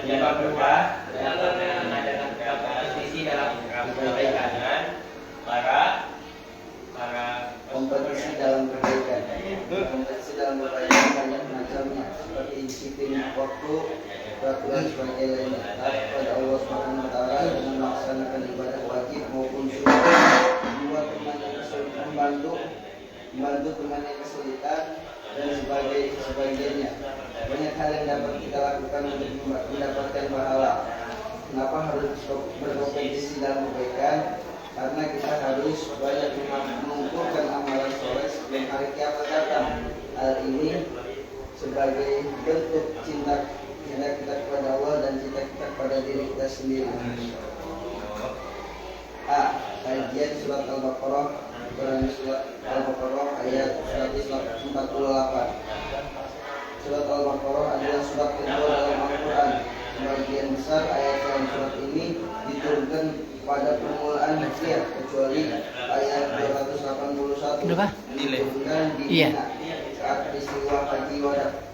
mendapat berkah dalam mengadakan kompetisi dalam kebaikan dan para kompetisi dalam kebaikan. Kompetisi dalam kebaikan banyak macamnya, seperti disiplin waktu, peraturan sebagai lainnya. Taat kepada Allah Subhanahu Wa Taala dengan melaksanakan ibadah wajib maupun sunnah, membuat teman yang kesulitan, membantu teman yang kesulitan dan sebagainya. Banyak hal yang dapat kita lakukan untuk mendapatkan pahala. Kenapa harus berkompetisi dalam kebaikan? Karena kita harus banyak mengumpulkan amalan soleh sebelum hari kiamat datang. Hal ini sebagai bentuk cinta kita kepada Allah dan cinta kita kepada diri kita sendiri. Kajian surat Al-Baqarah, surat Al-Baqarah ayat 148. Surat Al-Baqarah adalah surat kedua dalam Al-Quran. Sebagian besar ayat dalam surat ini diturunkan pada permulaan Hijriah, kecuali ayat 281 diturunkan di Mina saat peristiwa Haji Wada.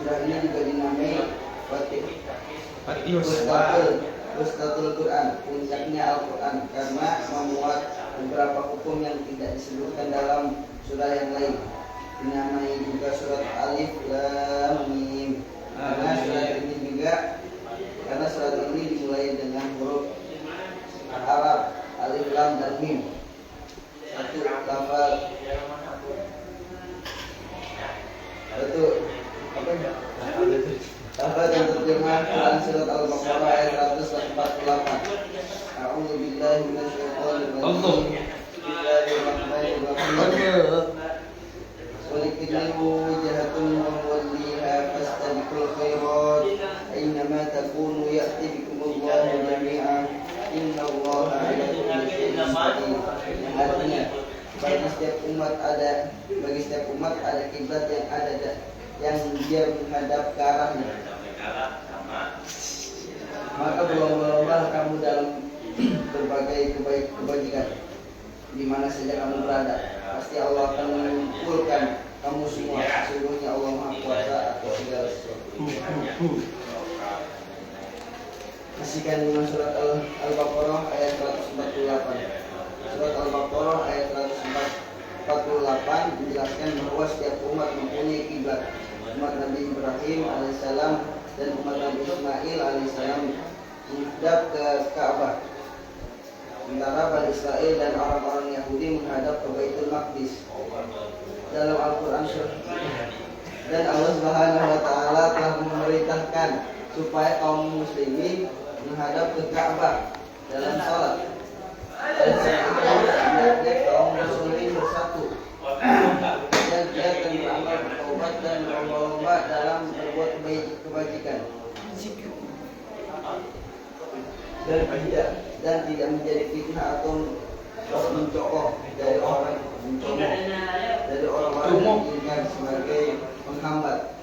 Surah ini juga dinamai Wustatul Quran, puncaknya Al-Quran, karena memuat beberapa hukum yang tidak disebutkan dalam surah yang lain. Dinamai juga surat Alif Lam Mim karena surat ini dimulai dengan huruf Arab Alif Lam dan Mim. Satu lafal lafal dan terjemah Quran surat Al-Baqarah ayat 148. A'udzu billahi minasyaitonir rajim. Bismillahirrahmanirrahim. Walikulli wajhatun mawalliha fastabiqul khairat aynama takunu ya'ti bikumullahu jami'an innallaha 'ala kulli syai'in qadir. Artinya bagi setiap umat ada kiblat yang yang dia menghadap ke arahnya. Maka berlomba-lomba kamu dalam berbagai kebajikan di mana saja kamu berada. Pasti Allah akan mengumpulkan kamu semua. Sesungguhnya Allah Maha Kuasa atas segala sesuatu. Kasihkan dengan surat Al-Baqarah ayat 148. Surat Al-Baqarah ayat 148 menjelaskan bahwa setiap umat mempunyai kiblat. Umat Nabi Ibrahim alaihissalam dan umat Nabi Ismail alaihissalam menghadap ke Ka'bah. Sementara Bani Israel dan orang-orang Yahudi menghadap ke Baitul Maqdis. Dalam Al-Quran dan Allah Subhanahu Wa Taala telah memerintahkan supaya kaum muslimin menghadap ke Ka'bah dalam salat. Dan hendaknya kaum muslimin bersatu dan giat dan beramal bertaubat dan berlomba-lomba dalam berbuat kebajikan dan tidak menjadi fitnah atau mencokok dari orang-orang yang diinginkan sebagai penghambat.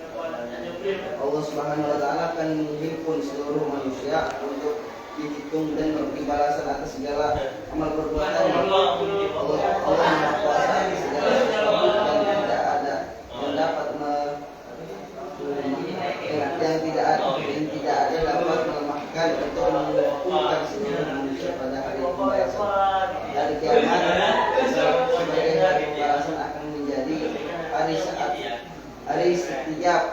Allah Subhanahu Wa Taala akan menghimpun seluruh manusia untuk dihitung dan memberi balasan atas segala amal perbuatan. Allah Maha Kuasa segala sesuatu dan tidak ada yang dapat dapat melemahkan untuk mengumpulkan seluruh manusia pada hari pembalasan. Hari kiamat sebagai hari pembalasan akan menjadi hari setiap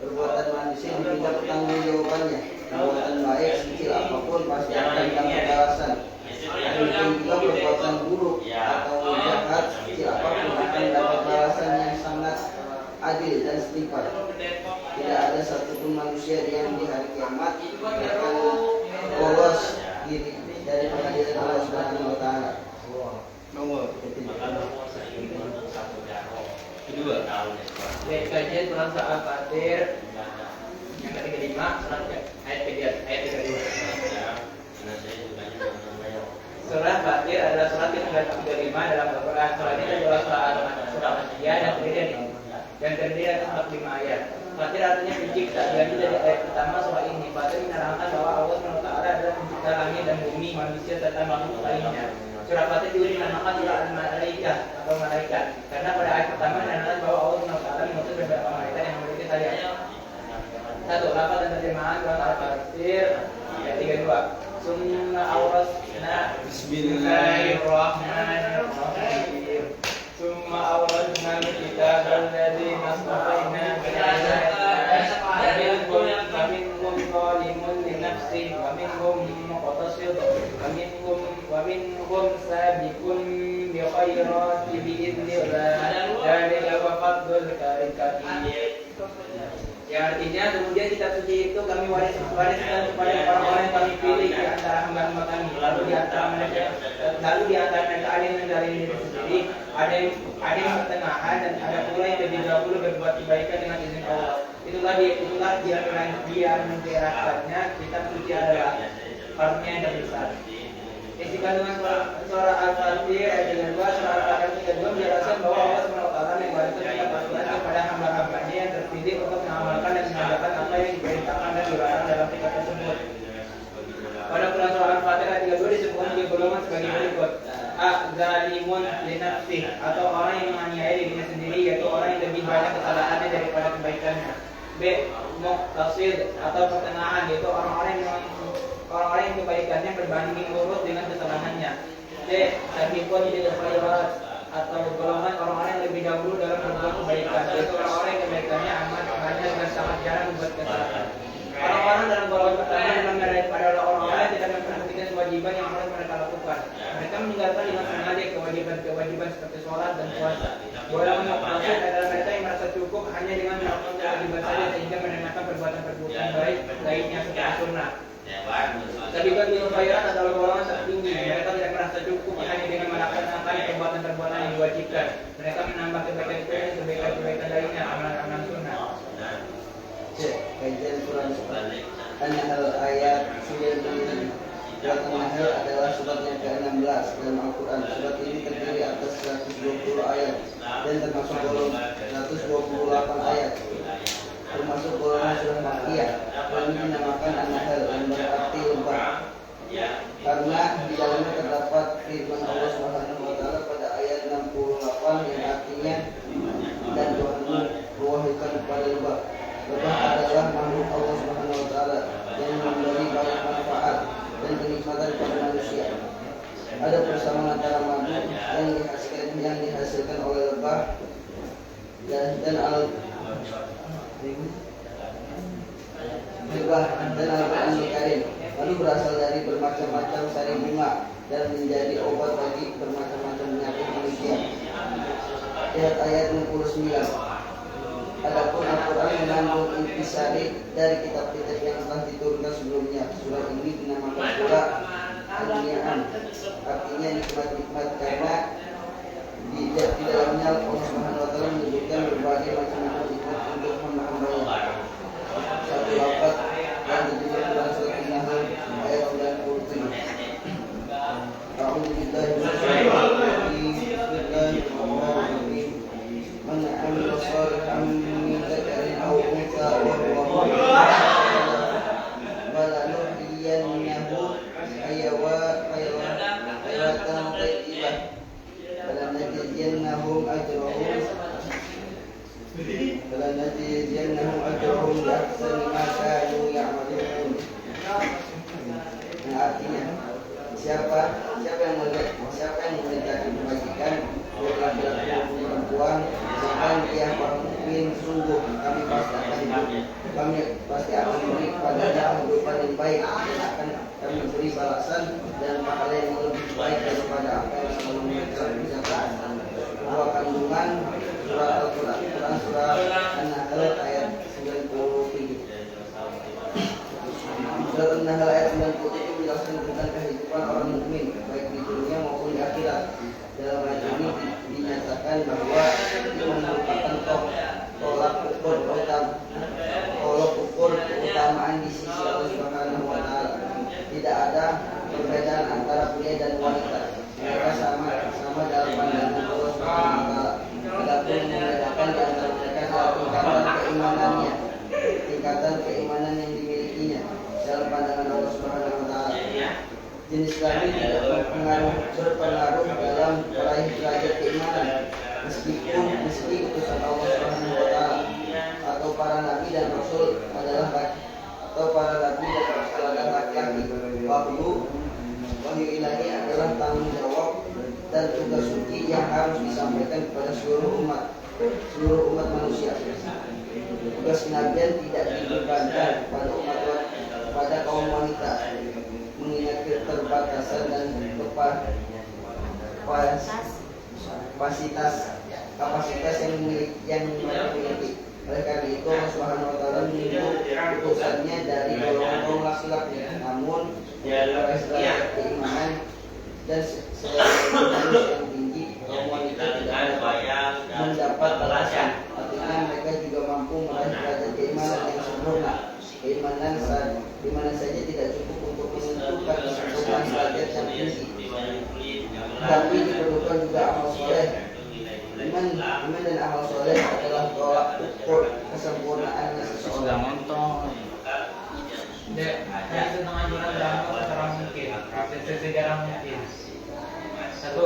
perbuatan manusia diminta pertanggungjawabannya. Perbuatan baik sekecil apapun pasti akan dapat balasan. Demikian juga perbuatan buruk atau jahat sekecil apapun akan dapat balasan yang sangat adil dan setimpal. Tidak ada satupun manusia yang di hari kiamat akan lolos diri dari pengadilan Allah Subhanahu Wa Taala. Kedua, kajian Quran surat Al-Fatir yang ke-35 ayat 32. Surah Fatir adalah surat yang ke-35 dalam Al-Quran. Surah ini adalah surah Makkiyah yang terdiri atas 45 ayat. Fatir artinya pencipta. Jadi dari ayat pertama surah ini, Fatir menerangkan bahwa Allah SWT adalah pencipta langit dan bumi, manusia serta makhluk lainnya. Surah Fatir juga dinamakan surah Al-Malaikah atau malaikat, karena pada ayat pertama menerangkan bahwa Allah SWT mengutus beberapa malaikat yang memiliki sayap. Satu, lafaz dan terjemahan Quran Al-Fatir ayat 32. Summa awrasna Bismillahirrahmanirrahim. Summa awrasna al-kitaba alladhina astafaina min ibadina faminhum zalimun li nafsihi wa minhum muqtasid wa minhum sabiqun bi khairati bi idznillah. Dzalika wa fadlul kabir. Ya, artinya kemudian kitab suci itu kami wariskan kepada orang-orang yang kami pilih di antara hamba-hamba kami. Lalu di antara mereka ada yang menjalani diri sendiri, ada yang pertengahan, dan ada pula yang lebih dahulu berbuat kebaikan dengan izin Allah. Itulah dia menjelaskannya kitab suci adalah karunia yang terbesar. Isi kandungan surah Al-Fatir ayat 32, surah Al-Fatir ayat 32 menjelaskan bahwa Allah SWT memberikan setiap aturan kepada hamba-hambanya yang terpilih untuk mengamalkan dan mengajarkan apa yang diperintahkan dan dilarang dalam kitab tersebut. Pada Quran surah Al-Fatir ayat 32 disebutkan tiga golongan sebagai berikut: A. Zalimun li nafsih, atau orang yang menganiaya dirinya sendiri, yaitu orang yang lebih banyak kesalahannya daripada kebaikannya. B. Muqtasid, atau pertengahan, yaitu orang-orang yang kebaikannya berbanding lurus dengan kesalahannya. C. Sabiqun bil khairat, atau golongan orang-orang yang lebih dahulu dalam berbuat kebaikan, yaitu orang-orang yang kebaikannya amat banyak dan sangat jarang membuat kesalahan. Orang-orang dalam golongan pertama adalah orang-orang yang tidak memperhatikan kewajiban yang harus mereka lakukan. Mereka meninggalkan dengan sengaja kewajiban seperti sholat dan puasa. Golongan muqtasid adalah mereka yang merasa cukup hanya dengan melakukan kewajiban saja sehingga meninggalkan perbuatan-perbuatan baik lainnya seperti sunnah. Sabiqun bil khairat adalah golongan tertinggi. Mereka tidak merasa cukup hanya dengan melaksanakan perbuatan-perbuatan yang diwajibkan. Mereka menambah kebaikan lainnya, amalan-amalan sunnah. Kajian Quran Surat An-Nahl ayat 9. Surat An-Nahl adalah surat yang ke-16 dalam Al-Quran. Surat ini terdiri atas 120 ayat dan termasuk golongan 128 ayat, termasuk golongan surah Makkiyah. Dan dinamakan An-Nahl yang berarti lebah, karena di dalamnya terdapat firman Allah Subhanahu wa taala pada ayat 68 yang artinya, dan Tuhanmu mewahyukan kepada lebah. Lebah adalah makhluk Allah Subhanahu wa taala yang memberi banyak manfaat dan kenikmatan kepada manusia. Ada persamaan antara madu yang dihasilkan oleh lebah dan Al-Quran Karim, lalu berasal dari bermacam-macam sari bunga dan menjadi obat bagi bermacam-macam penyakit manusia. Lihat ayat 69. Adapun Al-Quran mengandung intisari dari kitab-kitab yang telah diturunkan sebelumnya. Surah ini dinamakan pula An-Ni'am, artinya nikmat-nikmat, karena di dalamnya Allah Subhanahu wa taala menyebutkan berbagai macam nikmat untuk hamba-hambanya. Satu lafaz yang dijadikan dalam surat An-Nahl ayat 97. A'udzubillahi minasyaitonir rajim. Bismillahirrahmanirrahim. Man 'amila shalihan min dzakarin aw untha wa huwa mu'min falanuhyiyannahu hayatan thayyibah falanajziyannahum ajrahum bi ahsani ma kanu ya'malun. Yang artinya, siapa yang mengerjakan kebajikan dari laki-laki maupun perempuan, sedang dia orang mukmin, sungguh kami pasti akan memberi kepadanya kehidupan yang baik, dan akan kami beri balasan dan pahala yang lebih baik daripada apa yang selalu mereka kerjakan. Bahwa kandungan surah Al-Quran surah An-Nahl ayat 93. Surah An-Nahl ayat 93 menjelaskan tentang kehidupan orang mukmin baik di dunia maupun di akhirat. Dalam ayat ini dinyatakan bahwa itu merupakan tolak ukur keutamaan di sisi Allah Subhanahu wa taala. Tidak ada perbedaan antara pria dan wanita. Mereka sama dalam pandangan Allah Subhanahu wa taala. Adapun membedakan di antara mereka adalah tingkatan keimanan yang dimilikinya dalam pandangan Allah Subhanahu wa taala. Jenis kelamin tidak berpengaruh dalam meraih derajat keimanan, meski utusan Allah Subhanahu wa taala atau para nabi dan rasul adalah laki-laki. Wahyu ilahi adalah tanggung jawab dan tugas suci yang harus disampaikan kepada seluruh umat manusia. Tugas kenabian tidak dibebankan pada kaum wanita, mengingat keterbatasan dan kapasitas yang mereka miliki. Oleh karena itu Allah Subhanahu wa taala menunjuk utusannya dari golongan kaum laki-laki. Namun derajat keimanan dan manusia yang tinggi, kaum wanita tidak mendapat balasan. Artinya mereka juga mampu meraih derajat keimanan yang sempurna. Keimanan dimana saja tidak cukup untuk menentukan kesempurnaan derajat yang tinggi, tapi diperlukan juga amal soleh. Iman dan amal soleh adalah tolak ukur kesempurnaan seseorang. Sudah nonton. Dari tentang anjuran beragama secara mungkin, sejarah mungkin. Satu,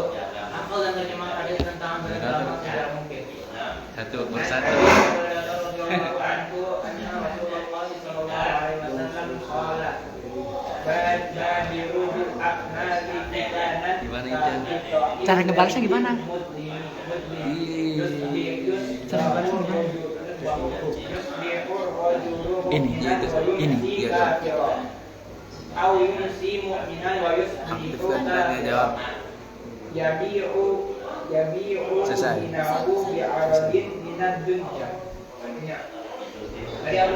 hafal dan terjemah hadis tentang anjuran beragama secara mungkin. Satu persatu. Gimana itu? Cara ngebalasnya gimana? Cara ngebalasnya gimana? Ini. Jawab. Selesai.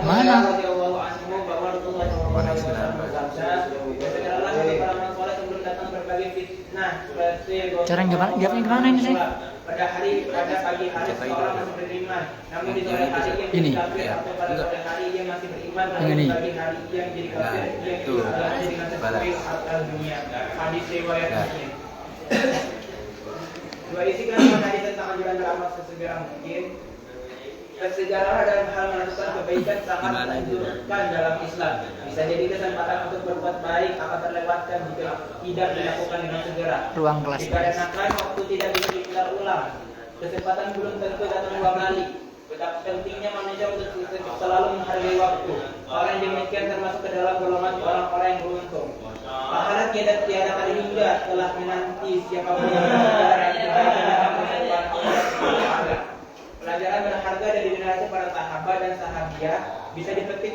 Mana? Cara jawabnya gimana ini sih? Pada pagi hari seorang masih beriman, namun di sore hari ia Ini. menjadi kafir, atau pada sore hari ia masih beriman, namun Ini. di pagi hari ia menjadi kafir, ia itu. menjadi dengan sesuai akal dunia. Hadis riwayat Muslim. Dua isi kan hadis tentang anjuran beramal sesegera mungkin. Sejarah dalam hal melakukan kebaikan sangat dianjurkan dalam Islam. Bisa jadi kesempatan untuk berbuat baik akan terlewatkan jika tidak dilakukan dengan segera. Ruang kelas. Dikarenakan waktu tidak bisa diputar ulang, kesempatan belum tentu datang dua kali. Betapa pentingnya manusia untuk selalu menghargai waktu. Orang yang demikian termasuk ke dalam golongan orang-orang yang beruntung. Pahala tiada terhingga telah menanti siapapun yang berjalan di kebaikan dalam kesempatan Allah Subhanahu. Pelajaran berharga dari generasi para sahabat dan sahabiah bisa dipetik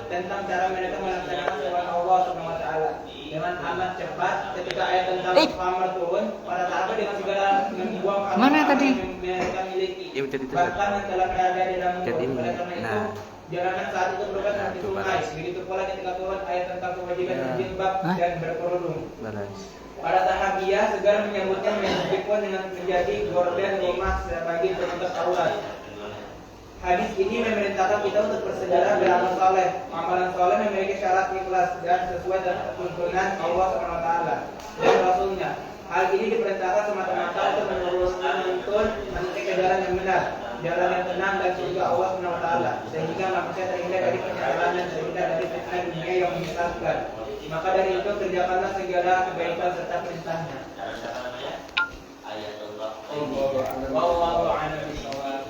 tentang cara mereka melaksanakan firman Allah Subhanahu wa taala. Dengan amat cepat ketika ayat tentang Muhammad turun, para sahabat dengan segala membuang Mana tadi? yang mereka miliki. Ya, betul. Bahkan yang telah berada di dalam Lihat ini. oleh karena itu, Nah. jalanan saat itu merupakan Nah, seperti itu sungai. balas. Begitu pula ketika turun ayat tentang kewajiban Ya. berjilbab Hah? dan berkerudung. Balas. Para sahabiah segera menyambutnya meskipun dengan menjadi gorden rumah sebagai penutup aurat. Hadis ini memerintahkan kita untuk bersegera beramal soleh. Amalan soleh memiliki syarat ikhlas dan sesuai dengan tuntunan Allah SWT dan Rasulnya. Hal ini diperintahkan semata-mata untuk menuntun manusia ke jalan yang benar, jalan yang tenang dan surga Allah SWT, sehingga manusia terhindar dari penyesalan dan terhindar dari fitnah dunia yang menyesatkan. Maka dari itu kerjakanlah segala kebaikan serta perintahnya. Wallahu a'lam bishawab.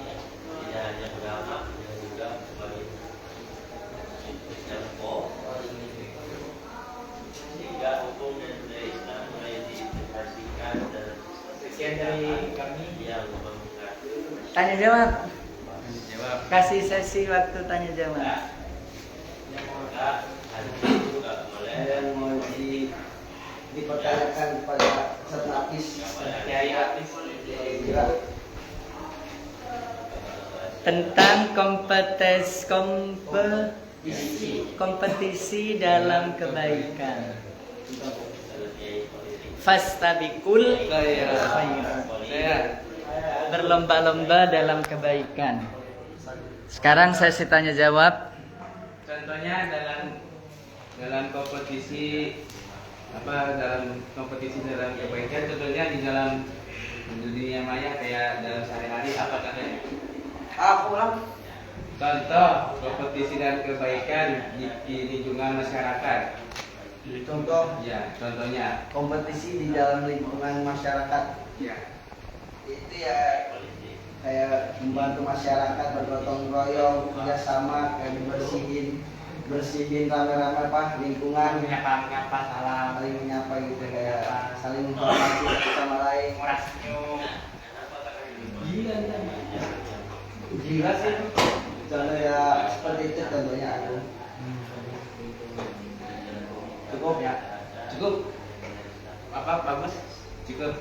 Sekian dari kami. Tanya jawab. Jawab. Kasih sesi waktu tanya jawab. yang mau dipertanyakan pada Ustaz Nafis Kiai Hafiz. kira Tentang kompetisi dalam kebaikan. Fastabikul khairat. Berlomba-lomba dalam kebaikan. Sekarang sesi tanya jawab. Contohnya dalam kompetisi dalam kebaikan, contohnya di dalam dunia maya kayak dalam sehari-hari apa katanya? Contoh kompetisi dan kebaikan di lingkungan masyarakat. contoh Ya, contohnya. kompetisi di dalam lingkungan masyarakat Ya. itu ya kayak membantu masyarakat bergotong royong kerjasama kayak bersihin bersihin rame-rame apa lingkungan, menyapa salam, saling menyapa gitu kayak saling menghormati satu sama lain. murah senyum. Gila sih. Contoh ya seperti itu contohnya aku. Cukup ya. Cukup. Apa bagus? Cukup.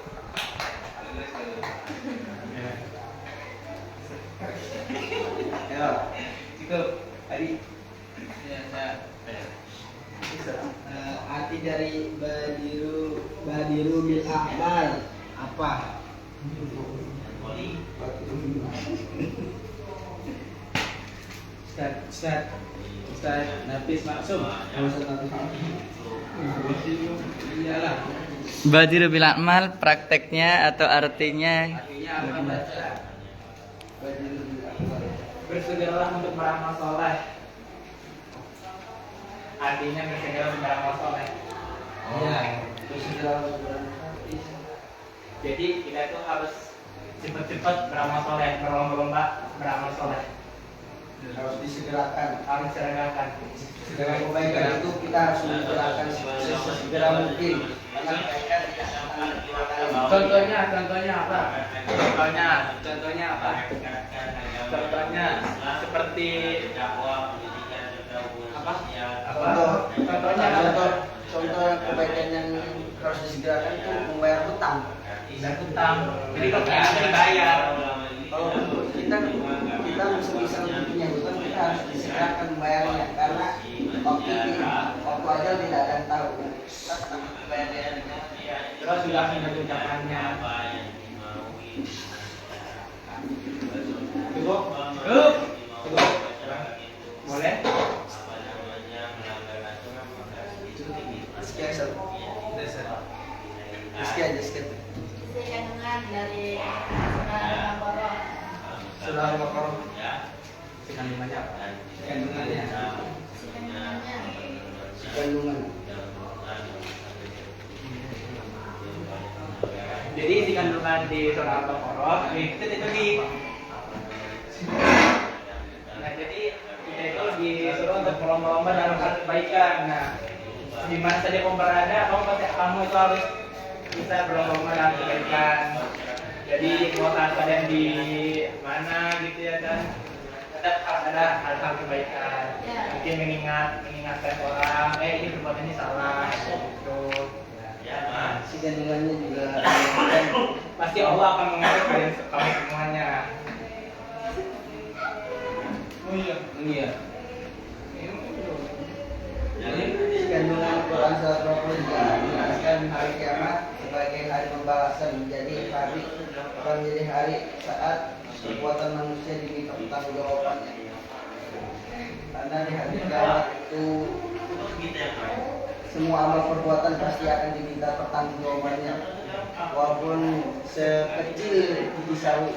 Ya. Cukup. Tadi. Arti dari badiru bil a'mal apa? Ustaz Nafis Maksum. Iyalah. Badiru bil a'mal prakteknya atau artinya Artinya apa baca? Bersegeralah untuk beramal soleh. Artinya bersegera untuk beramal soleh. Iya. Jadi kita itu harus cepat-cepat beramal soleh, berlomba-lomba beramal soleh. Harus disegerakan. Harus disegerakan. Segala kebaikan itu kita harus mengerjakan sesegera mungkin. Karena kebaikan tidak akan Contohnya apa? Contohnya apa? Contohnya seperti apa? Contoh kebaikan yang harus disegerakan itu membayar hutang. Dan utang. Jadi kalau kita dibayar. Kalau kita bisa punya hutang, kita harus disegerakan membayarnya karena waktu aja tidak ada yang tahu. Terus juga ingat ucapannya. Cukup? Cukup. Boleh? Sekian satu. Sekian. Isi kandungan dari Al-Baqarah. Surah Al-Baqarah. Kandungannya apa? Kandungannya. Isi kandungannya. Kandungan. Jadi isi kandungan di surah Al-Baqarah itu di. Nah jadi kita itu disuruh untuk berlomba-lomba dalam hal kebaikan. Nah di mana saja kamu berada, kamu itu harus bisa berlomba-lomba dalam kebaikan. Jadi mau saat kalian di mana gitu ya kan, tetap harus ada hal-hal kebaikan. Mungkin mengingatkan orang, ini perbuatan ini salah, gitu. Ya, Si kandungannya juga pasti Allah akan mengatur kalian semuanya. Oh iya. si kandungan Quran surat 20 juga menjelaskan hari kiamat sebagai hari pembalasan menjadi hari saat perbuatan manusia diminta pertanggungjawabannya. Karena di hari kiamat itu semua amal perbuatan pasti akan diminta pertanggungjawabannya, walaupun sekecil biji sawi.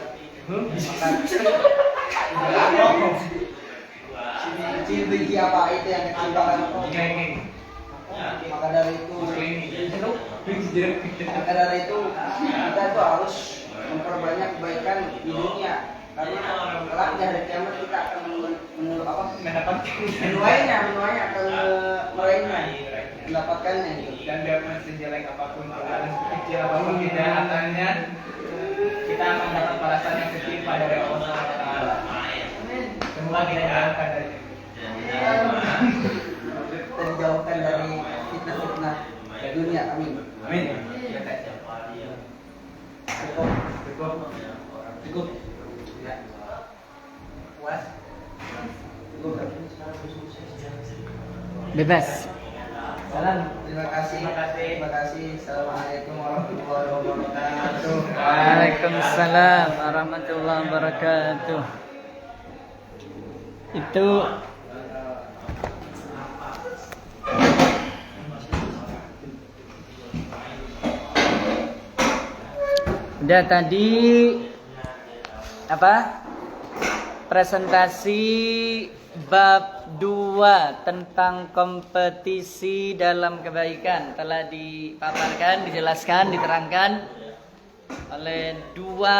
Kecil biji apa itu yang kecil banget. Maka dari itu kita tuh harus memperbanyak kebaikan di dunia, karena kelak di hari kiamat kita akan menuainya akan mendapatkannya gitu. Dan biarpun sejelek apapun kalian, sekecil apapun kejahatannya, kita akan dapat balasan yang kecil pada dari Allah SWT. Semoga kita dijauhkan dari Kita dijauhkan dari fitnah-fitnah dunia. Amin. Amin. Cukup. Ya. Puas. bebas. Salam. Terima kasih. Assalamualaikum warahmatullahi wabarakatuh. Waalaikumsalam warahmatullahi wabarakatuh. Itu udah tadi apa? Presentasi bab 2 tentang kompetisi dalam kebaikan telah dipaparkan, dijelaskan, diterangkan oleh dua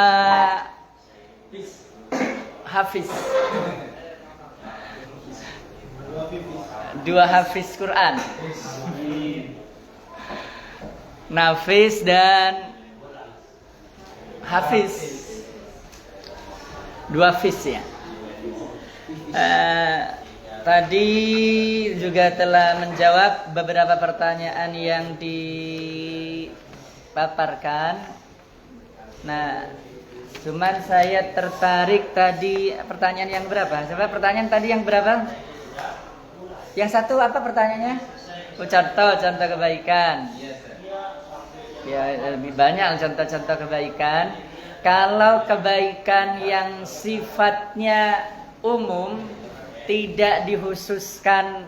hafiz. 2 hafiz Quran. Nafis dan hafiz. 2 hafiz ya. Tadi juga telah menjawab beberapa pertanyaan yang dipaparkan. Nah, cuman saya tertarik tadi pertanyaan yang berapa? Coba pertanyaan tadi yang berapa? Yang satu apa pertanyaannya? Contoh kebaikan. Ya, lebih banyak contoh-contoh kebaikan. Kalau kebaikan yang sifatnya umum, tidak dikhususkan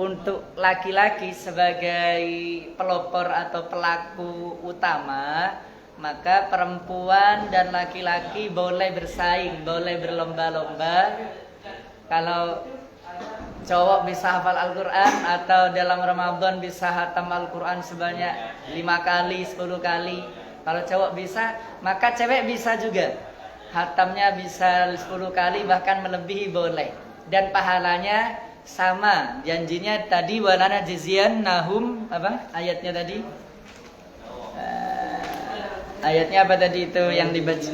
untuk laki-laki sebagai pelopor atau pelaku utama, maka perempuan dan laki-laki boleh bersaing, boleh berlomba-lomba. Kalau cowok bisa hafal Al-Quran atau dalam Ramadan bisa hatam Al-Quran sebanyak 5 kali, 10 kali. Kalau cowok bisa, maka cewek bisa juga. Hatamnya bisa 10 kali bahkan melebihi boleh. Dan pahalanya sama. Janjinya tadi walana jizian nahum apa? Ayatnya tadi. Ayatnya apa tadi itu yang dibaca?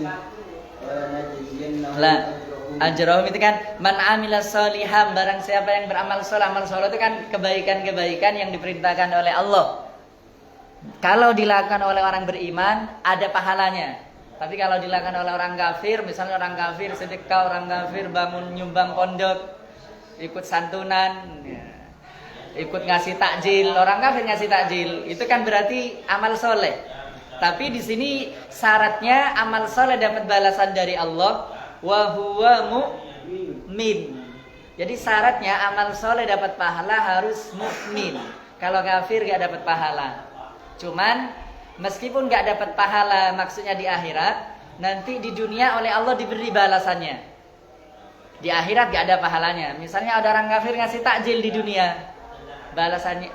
Lah, ajrohum itu kan man amila sholihan, barang siapa yang beramal soleh. Amal soleh itu kan kebaikan-kebaikan yang diperintahkan oleh Allah. Kalau dilakukan oleh orang beriman ada pahalanya. Tapi kalau dilakukan oleh orang kafir, misalnya orang kafir sedekah, orang kafir bangun nyumbang pondok, ikut santunan, ikut ngasih takjil, orang kafir ngasih takjil, itu kan berarti amal soleh. Tapi di sini syaratnya amal soleh dapat balasan dari Allah, wa huwa mu'min. Jadi syaratnya amal soleh dapat pahala harus mukmin. Kalau kafir gak dapat pahala. Cuman meskipun gak dapat pahala, maksudnya di akhirat, nanti di dunia oleh Allah diberi balasannya. Di akhirat gak ada pahalanya. Misalnya ada orang kafir ngasih takjil di dunia, balasannya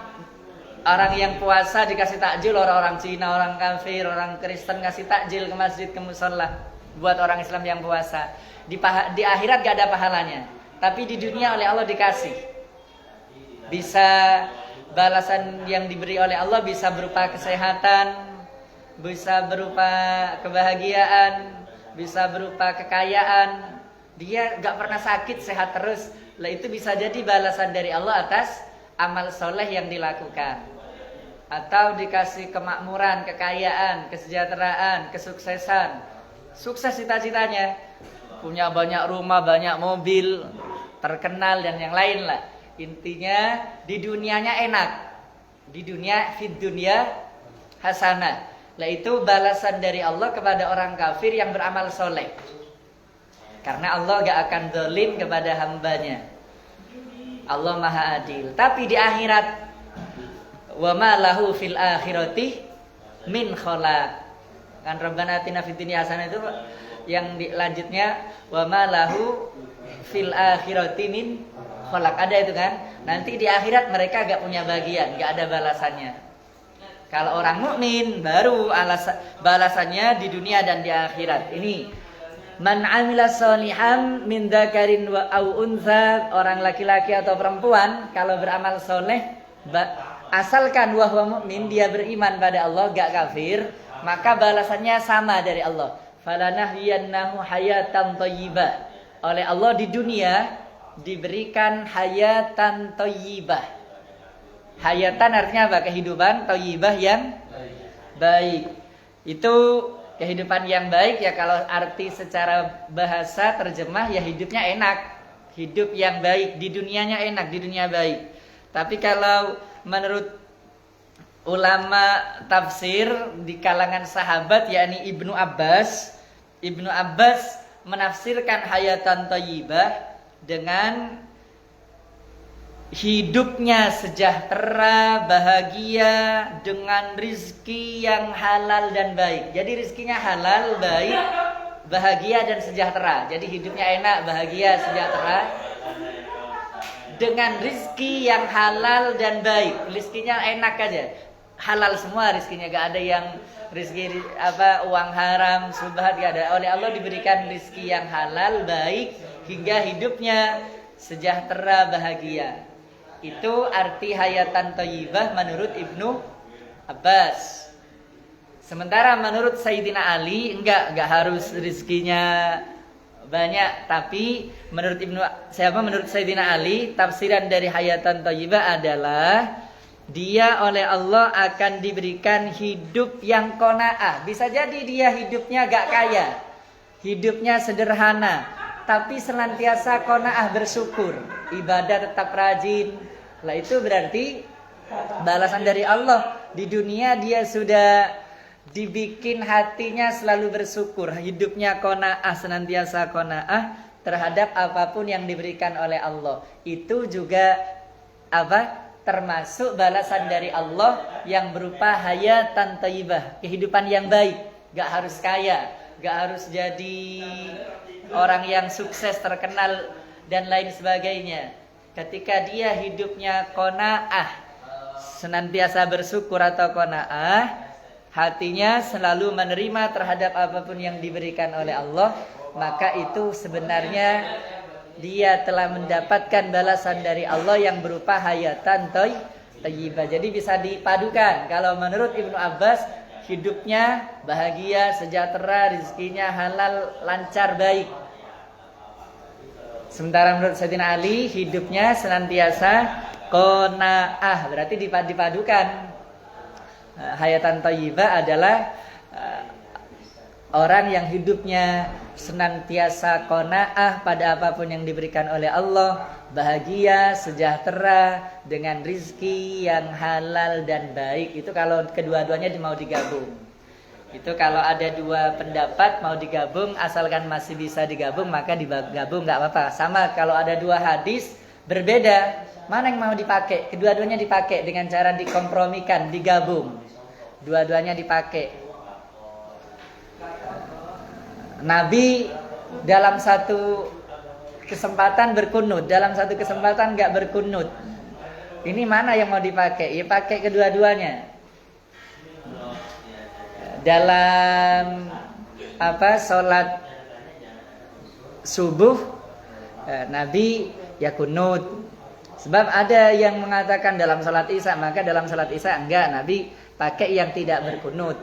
orang yang puasa dikasih takjil, orang-orang Cina, orang kafir, orang Kristen ngasih takjil ke masjid, ke mushola buat orang Islam yang puasa. Di akhirat gak ada pahalanya. Tapi di dunia oleh Allah dikasih. Bisa balasan yang diberi oleh Allah bisa berupa kesehatan, bisa berupa kebahagiaan, bisa berupa kekayaan. Dia gak pernah sakit, sehat terus. Lah itu bisa jadi balasan dari Allah atas amal soleh yang dilakukan. Atau dikasih kemakmuran, kekayaan, kesejahteraan, kesuksesan. Sukses cita-citanya, punya banyak rumah, banyak mobil, terkenal dan yang lain lah. Intinya di dunianya enak, di dunia fid dunia hasanah. Lah itu balasan dari Allah kepada orang kafir yang beramal soleh. Karena Allah gak akan zalim kepada hambanya. Allah maha adil. Tapi di akhirat, wa ma lahu fil akhirati min khalaq. Kan Rabbana atina fid dunya hasanah itu yang lanjutnya wa ma lahu fil akhirati min khalaq. Ada itu kan? Nanti di akhirat mereka gak punya bagian, gak ada balasannya. Kalau orang mukmin baru balasannya di dunia dan di akhirat. Ini man amila sholihan min dzakarin wa au untha, orang laki-laki atau perempuan kalau beramal soleh, asalkan wa huwa mukmin, dia beriman pada Allah, gak kafir, maka balasannya sama dari Allah. Falanahyiyannahu hayatan thayyibah. Oleh Allah di dunia diberikan hayatan thayyibah. Hayatan artinya apa? Kehidupan, thayyibah yang baik. Itu kehidupan yang baik ya, kalau arti secara bahasa terjemah ya hidupnya enak. Hidup yang baik, di dunianya enak, di dunia baik. Tapi kalau menurut ulama tafsir di kalangan sahabat yakni Ibnu Abbas menafsirkan hayatan thayyibah dengan hidupnya sejahtera, bahagia dengan rizki yang halal dan baik. Jadi rizkinya halal, baik, bahagia dan sejahtera. Jadi hidupnya enak, bahagia, sejahtera dengan rizki yang halal dan baik. Rizkinya enak aja, halal semua rizkinya, gak ada yang rizki uang haram, subhat, gak ada. Oleh Allah diberikan rizki yang halal, baik, hingga hidupnya sejahtera, bahagia. Itu arti hayatan thayyibah menurut Ibnu Abbas. Sementara menurut Sayyidina Ali enggak harus rezekinya banyak, tapi menurut menurut Sayyidina Ali, tafsiran dari hayatan thayyibah adalah dia oleh Allah akan diberikan hidup yang qanaah. Bisa jadi dia hidupnya gak kaya, hidupnya sederhana, tapi senantiasa qanaah, bersyukur, ibadah tetap rajin. Lah itu berarti balasan dari Allah. Di dunia dia sudah dibikin hatinya selalu bersyukur, hidupnya qanaah, senantiasa qanaah terhadap apapun yang diberikan oleh Allah. Itu juga termasuk balasan dari Allah yang berupa hayatan thayyibah, kehidupan yang baik. Gak harus kaya, gak harus jadi orang yang sukses, terkenal dan lain sebagainya. Ketika dia hidupnya qanaah, senantiasa bersyukur atau qanaah, hatinya selalu menerima terhadap apapun yang diberikan oleh Allah, maka itu sebenarnya dia telah mendapatkan balasan dari Allah yang berupa hayatan thayyibah. Jadi bisa dipadukan. Kalau menurut Ibnu Abbas, hidupnya bahagia, sejahtera, rezekinya halal, lancar, baik. Sementara menurut Sayyidina Ali, hidupnya senantiasa qanaah. Berarti dipadukan. Hayatan thayyibah adalah orang yang hidupnya senantiasa qanaah pada apapun yang diberikan oleh Allah, bahagia, sejahtera, dengan rizki yang halal dan baik. Itu kalau kedua-duanya mau digabung. Itu kalau ada dua pendapat mau digabung, asalkan masih bisa digabung, maka digabung, nggak apa-apa. Sama kalau ada dua hadis berbeda, mana yang mau dipakai? Kedua-duanya dipakai dengan cara dikompromikan, digabung. Dua-duanya dipakai. Nabi dalam satu kesempatan berkunut, dalam satu kesempatan nggak berkunut. Ini mana yang mau dipakai? Ya pakai kedua-duanya. Dalam sholat subuh, Nabi ya kunut. Sebab ada yang mengatakan dalam sholat isya, maka dalam sholat isya enggak, Nabi pakai yang tidak berkunut.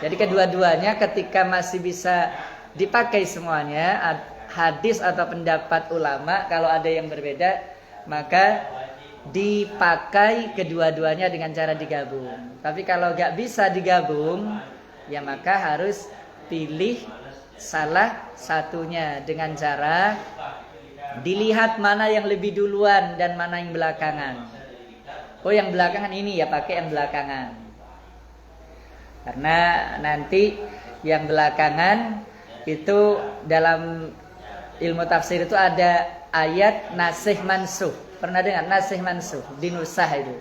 Jadi kedua-duanya ketika masih bisa dipakai semuanya, hadis atau pendapat ulama kalau ada yang berbeda, maka dipakai kedua-duanya dengan cara digabung. Tapi kalau gak bisa digabung, ya maka harus pilih salah satunya dengan cara dilihat mana yang lebih duluan dan mana yang belakangan. Oh, yang belakangan ini ya pakai yang belakangan. Karena nanti yang belakangan itu dalam ilmu tafsir itu ada ayat nasih mansuh. Pernah dengar nasih mansuh? Dinusah itu.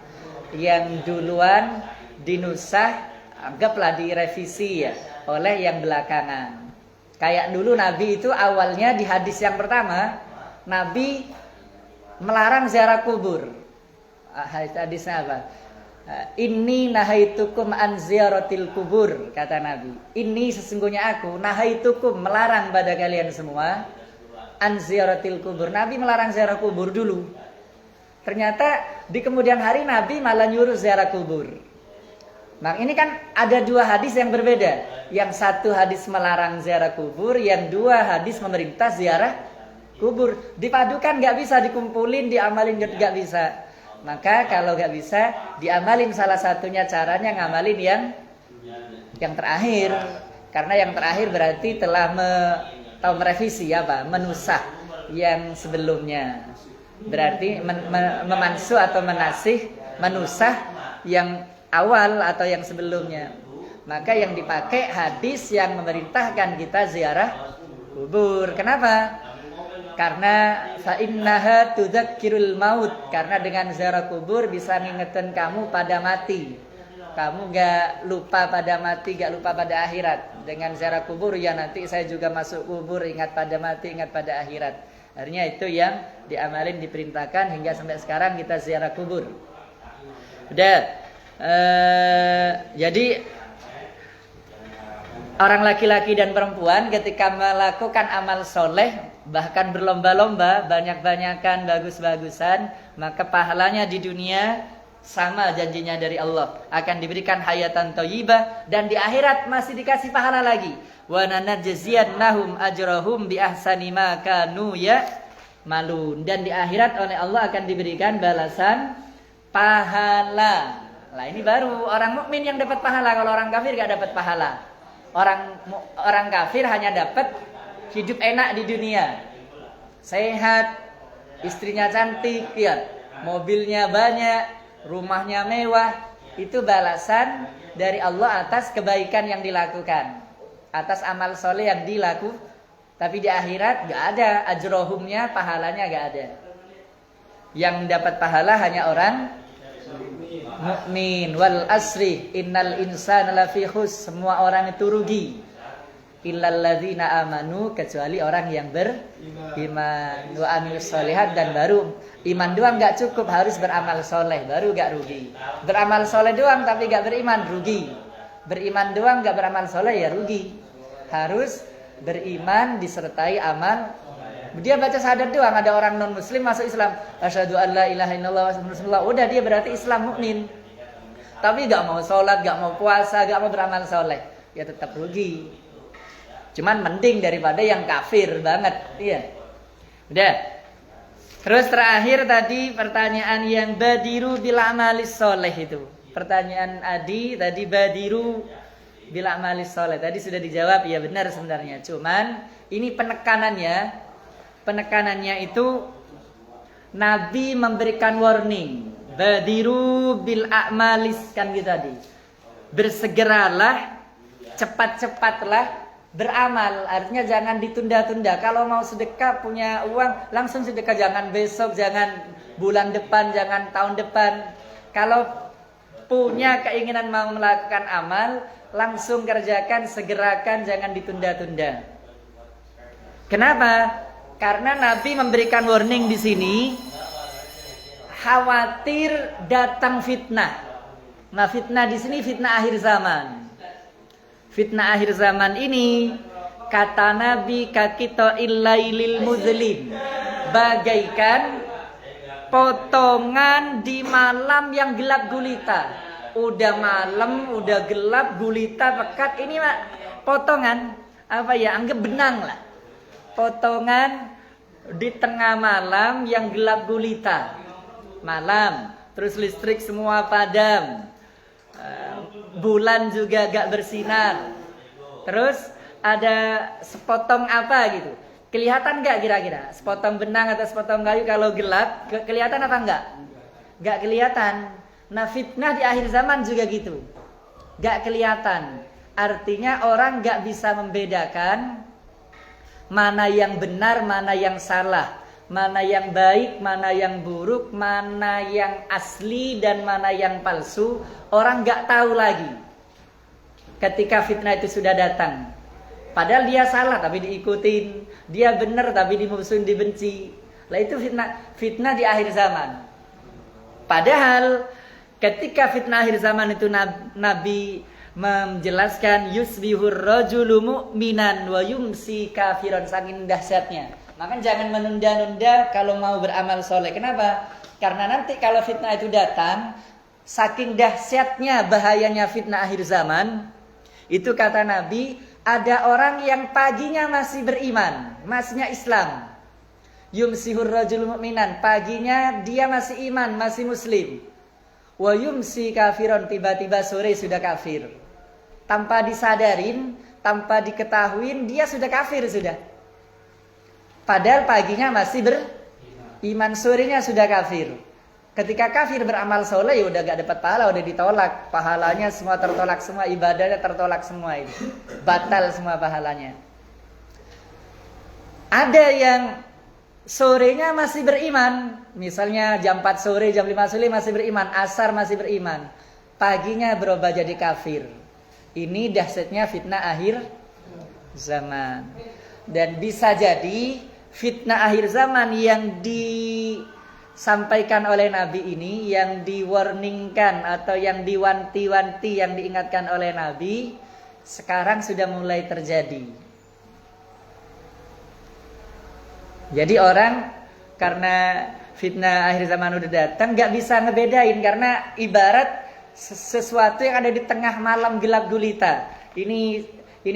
Yang duluan dinusah, anggaplah direvisi ya oleh yang belakangan. Kayak dulu Nabi itu awalnya di hadis yang pertama, Nabi melarang ziarah kubur. Hadisnya apa? Inni nahaitukum an ziyaratil kubur, kata Nabi. Ini sesungguhnya aku nahaitukum, melarang pada kalian semua an ziyaratil kubur. Nabi melarang ziarah kubur dulu. Ternyata di kemudian hari Nabi malah nyuruh ziarah kubur. Nah, ini kan ada dua hadis yang berbeda. Yang satu hadis melarang ziarah kubur, yang dua hadis memerintah ziarah kubur. Dipadukan nggak bisa, dikumpulin diamalin nggak bisa. Maka kalau gak bisa diamalin salah satunya, caranya ngamalin yang terakhir. Karena yang terakhir berarti telah merevisi menusah yang sebelumnya. Berarti memansuh atau menasih, menusah yang awal atau yang sebelumnya. Maka yang dipakai hadis yang memerintahkan kita ziarah kubur. Kenapa? Karena fa innaha tudzakirul maut, karena dengan ziarah kubur bisa ngingetin kamu pada mati. Kamu gak lupa pada mati, gak lupa pada akhirat. Dengan ziarah kubur, ya nanti saya juga masuk kubur, ingat pada mati, ingat pada akhirat. Akhirnya itu yang diamalin, diperintahkan hingga sampai sekarang kita ziarah kubur. Udah. Jadi orang laki-laki dan perempuan ketika melakukan amal soleh, bahkan berlomba-lomba, banyak-banyakan bagus-bagusan, maka pahalanya di dunia sama janjinya dari Allah, akan diberikan hayatan thayyibah, dan di akhirat masih dikasih pahala lagi. Wa nanajziyannahum ajrahum bi ahsani ma kanu ya'malun. Dan di akhirat oleh Allah akan diberikan balasan pahala. Lah ini baru orang mukmin yang dapat pahala, kalau orang kafir gak dapat pahala. Orang kafir hanya dapat hidup enak di dunia, sehat, istrinya cantik, ya, mobilnya banyak, rumahnya mewah. Itu balasan dari Allah atas kebaikan yang dilakukan, atas amal soleh yang dilakukan. Tapi di akhirat gak ada ajrohumnya, pahalanya gak ada. Yang dapat pahala hanya orang mukmin. Wal asri innal insana lafi khus, semua orang itu rugi. Illal ladzina amanu, kecuali orang yang beriman wa amilus sholihat. Dan baru iman doang gak cukup, harus beramal soleh, baru gak rugi. Beramal soleh doang tapi gak beriman, rugi. Beriman doang gak beramal soleh, ya rugi. Harus beriman disertai amal. Dia baca syahadat doang, ada orang non muslim masuk Islam, asyhadu an la ilaha illallah wa asyhadu anna, udah dia berarti Islam mukmin. Tapi gak mau sholat, gak mau puasa, gak mau beramal soleh, ya tetap rugi. Cuman mending daripada yang kafir banget, iya. Udah. Terus terakhir tadi pertanyaan yang badiru bil amalis soleh itu. Pertanyaan Adi tadi, badiru bil amalis soleh. Tadi sudah dijawab, ya benar sebenarnya. Cuman ini penekanannya itu Nabi memberikan warning. Badiru bil a'malis, kan gitu tadi. Bersegeralah, cepat-cepatlah beramal, artinya jangan ditunda-tunda. Kalau mau sedekah, punya uang, langsung sedekah, jangan besok, jangan bulan depan, jangan tahun depan. Kalau punya keinginan mau melakukan amal, langsung kerjakan, segerakan, jangan ditunda-tunda. Kenapa? Karena Nabi memberikan warning di sini, khawatir datang fitnah. Nah, fitnah di sini fitnah akhir zaman. Fitnah akhir zaman ini, kata Nabi, kakito illailil muzlim, bagaikan potongan di malam yang gelap gulita. Udah malam, udah gelap gulita pekat, ini mah potongan apa ya, anggap benang lah. Potongan di tengah malam yang gelap gulita. Malam, terus listrik semua padam, bulan juga gak bersinar. Terus ada sepotong apa gitu, kelihatan gak kira-kira? Sepotong benang atau sepotong kayu kalau gelap, kelihatan apa enggak? Gak kelihatan. Nah, fitnah di akhir zaman juga gitu, gak kelihatan. Artinya orang gak bisa membedakan mana yang benar, mana yang salah, mana yang baik, mana yang buruk, mana yang asli dan mana yang palsu. Orang gak tahu lagi ketika fitnah itu sudah datang. Padahal dia salah tapi diikutin, dia benar tapi dimusuhin, dibenci. Lah itu fitnah di akhir zaman. Padahal ketika fitnah akhir zaman itu Nabi menjelaskan yusbihur rajulu mu'minan wa yumsi kafiran, saking dahsyatnya. Maka jangan menunda-nunda kalau mau beramal soleh. Kenapa? Karena nanti kalau fitnah itu datang, saking dahsyatnya bahayanya fitnah akhir zaman, itu kata Nabi, ada orang yang paginya masih beriman, masihnya Islam. Yumsihur rajulu mu'minan, paginya dia masih iman, masih muslim. Wa yumsi kafiron, tiba-tiba sore sudah kafir. Tanpa disadarin, tanpa diketahuin, dia sudah kafir sudah. Padahal paginya masih beriman, sorenya sudah kafir. Ketika kafir beramal soleh, ya udah gak dapat pahala, udah ditolak. Pahalanya semua tertolak, semua ibadahnya tertolak semua itu. Batal semua pahalanya. Ada yang sorenya masih beriman, misalnya jam 4 sore, jam 5 sore masih beriman, asar masih beriman, paginya berubah jadi kafir. Ini dahsyatnya fitnah akhir zaman. Dan bisa jadi fitnah akhir zaman yang disampaikan oleh Nabi ini, yang diwarningkan atau yang diwanti-wanti, yang diingatkan oleh Nabi, sekarang sudah mulai terjadi. Jadi orang karena fitnah akhir zaman udah datang nggak bisa ngebedain, karena ibarat sesuatu yang ada di tengah malam gelap gulita. Ini